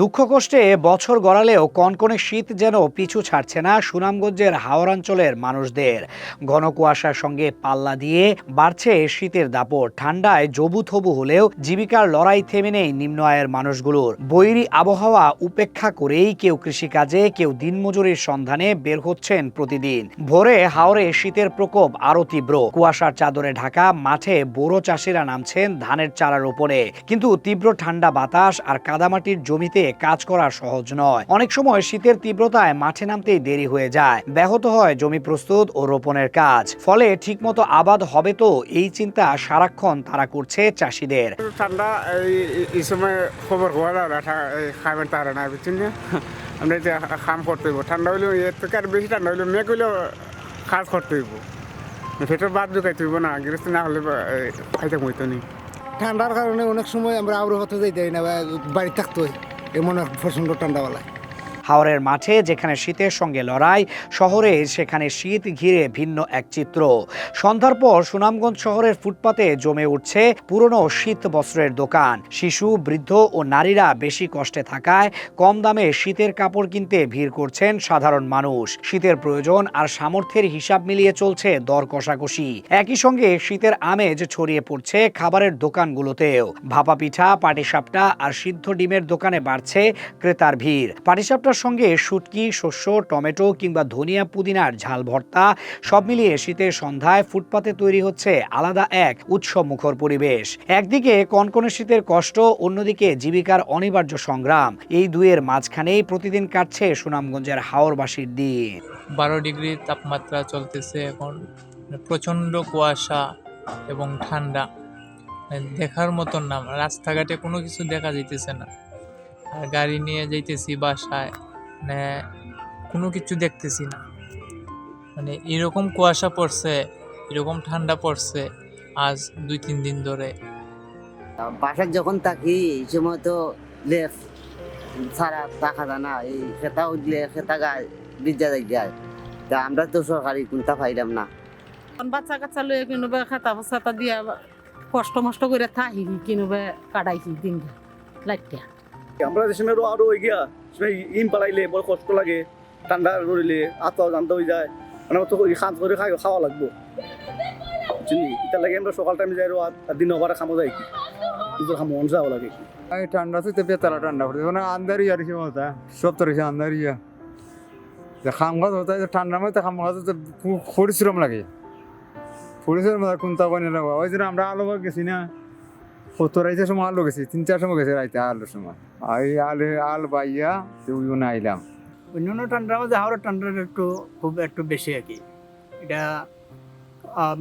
দুঃখ কষ্টে বছর গড়ালেও কনকনে শীত যেন পিছু ছাড়ছে না সুনামগঞ্জের হাওড়াঞ্চলের মানুষদের। ঘন কুয়াশার সঙ্গে পাল্লা দিয়ে বাড়ছে শীতের দাপট। ঠান্ডায় জবুথবু হলেও জীবিকার লড়াই থেমে নেই নিম্ন আয়ের মানুষগুলোর। বৈরী আবহাওয়া উপেক্ষা করেই কেউ কৃষিকাজে, কেউ দিনমজুরির সন্ধানে বের হচ্ছেন প্রতিদিন। ভোরে হাওরে শীতের প্রকোপ আরো তীব্র। কুয়াশার চাদরে ঢাকা মাঠে বোরো চাষিরা নামছেন ধানের চারা রোপণে। কিন্তু তীব্র ঠান্ডা বাতাস আর কাদামাটির জমিতে কাজ করা সহজ নয়। অনেক সময় শীতের তীব্রতায় মাঠে নামতেই দেরি হয়ে যায়, ব্যাহত হয় জমি প্রস্তুত ও রোপণের কাজ। ফলে ঠিকমতো আবাদ হবে তো এই চিন্তা সারাক্ষণ তারা করছে চাষিদের। ঠান্ডা এই সময় খবর হওয়া খাবেন তারা না বুঝছেন না, আমরা যে কাম করতে হইব। ঠান্ডা হইলেও এর থেকে আর বেশি ঠান্ডা হইলেও মেঘ হইলেও কাজ করতে হইব, সেটার বাদ ঢুকাইতে হইব না, গৃহস্থ না হলে খাইতে হইতো নি। ঠান্ডার কারণে অনেক সময় আমরা আবহাওয়া হতে যাইতে না, বাড়ি থাকতে হয় এমন প্রচন্ড ঠান্ডাওয়ালায়। হাওরের মাঠে যেখানে শীতের সঙ্গে লড়াই, শহরে সেখানে শীত ঘিরে ভিন্ন এক চিত্র। সন্ধ্যার পর সুনামগঞ্জ শহরের ফুটপাতে জমে উঠছে পুরনো শীত বস্ত্রের দোকান। শিশু, বৃদ্ধ ও নারীরা বেশি কষ্টে থাকায় কম দামে শীতের কাপড় কিনতে ভিড় করছেন সাধারণ মানুষ। শীতের প্রয়োজন আর সামর্থ্যের হিসাব মিলিয়ে চলছে দর কষাকষি। একই সঙ্গে শীতের আমেজ ছড়িয়ে পড়ছে খাবারের দোকানগুলোতেও। ভাপা পিঠা, পাটিসাপটা আর সিদ্ধ ডিমের দোকানে বাড়ছে ক্রেতার ভিড়। পাটিসাপটা সঙ্গে শুটকি, শস্য, টমেটো কিংবা ধনিয়া পুদিনার ঝাল ভর্তা, সব মিলিয়ে শীতের সন্ধ্যায় ফুটপাতে তৈরি হচ্ছে আলাদা এক উৎসব মুখর পরিবেশ। একদিকে কনকনে শীতের কষ্ট, অন্যদিকে জীবিকার অনিবার্য সংগ্রাম। এই দুয়ের মাঝখানেই প্রতিদিন কাটছে সুনামগঞ্জের হাওরবাসীর দিন। 12 ডিগ্রি তাপমাত্রা চলতেছে এখন, প্রচণ্ড কুয়াশা এবং ঠান্ডা, দেখার মতন না। রাস্তাঘাটে কোনো কিছু দেখা যাইতেছে না। আর গাড়ি নিয়ে যাইতেছি বাসায়, মানে কোনো কিছু দেখতেছি না। মানে এরকম কুয়াশা পড়ছে, এরকম ঠান্ডা পড়ছে আজ 2-3 দিন ধরে। বাসায় যখন থাকি এই সময় তো লেফ সারা দেখা যায় না, এই খেতা উঠলে খেতা গায়ে বিদ্যা যায়। তা আমরা তো সরকারি কোনটা পাইলাম না। বাচ্চা কাচ্চা লয়ে কিনবে খেতা ফসাতা দিয়া কষ্ট মষ্ট করে থাকি, কিনবে কাটাইছি দিন লাইটটা। আমরা যে সময় আরো হয়ে গিয়া ইম পালাইলে বড় কষ্ট লাগে, ঠান্ডা রইলে আত্মা জানতে হয়ে যায়, মানে তো খাঁজ করে খাওয়া লাগবো। বুঝলি, এটা লাগে আমরা সকাল টাইমে যাই আর দিন ওভারে খামো যাই কি কিন্তু খামো মন যাওয়া লাগে কি। ঠান্ডা তো বেতালা ঠান্ডা পড়ছে, মানে আন্দারি আর কি মতো সব তো রয়েছে আন্দারিয়া। খাম খাওয়া হতো ঠান্ডার মধ্যে, খাম খাওয়া খুব পরিশ্রম লাগে, পরিশ্রম কোনটা বানিয়ে লাগবো। ওই জন্য আমরা আলো গেছি না, 70 সময় আলো গেছি, 3-4 সময় গেছে রাইতে আলোর সময়। আল বাইয়া না আইলাম। অন্যান্য ঠান্ডার মধ্যে হাওড়ার ঠান্ডাটা একটু বেশি আর কি। এটা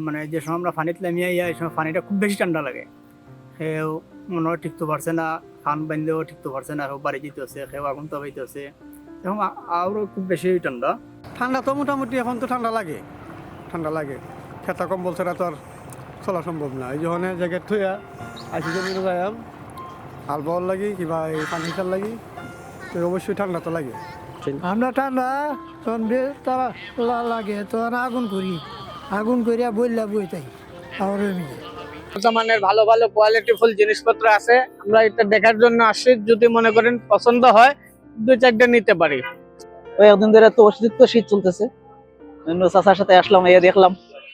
মানে যে সময় আমরা পানিতে নামিয়ে এই সময় পানিটা খুব বেশি ঠান্ডা লাগে। সেও মনে হয় ঠিকতে পারছে না, খান বান্ধেও ঠিকতে পারছে না, বাড়ি যেতে হচ্ছে, সেও আগুন তাবাইতে হচ্ছে। এখন আরও খুব বেশি ঠান্ডা। ঠান্ডা তো মোটামুটি এখন তো ঠান্ডা লাগে, খেতা কম্বল ছাড়া তো আর চলা সম্ভব না। এই যখন জ্যাকেট থুয়া আসি জমি যাইম হাল বল লাগি কিবা এই পানি খেল লাগি, তো অবশ্যই ঠান্ডা তো লাগে। আমরা ঠান্ডা তখন তারা লাগে, তখন আগুন করিয়া বললা বই তাই আর বর্তমানের ভালো ভালো কোয়ালিটিফুল জিনিসপত্র আছে, আমরা এটা দেখার জন্য আসি। যদি মনে করেন পছন্দ হয় 2-4টা নিতে পারি। ওই একদিন ধরে তো অতিরিক্ত শীত চলতেছে, চাচার সাথে আসলাম, দেখলাম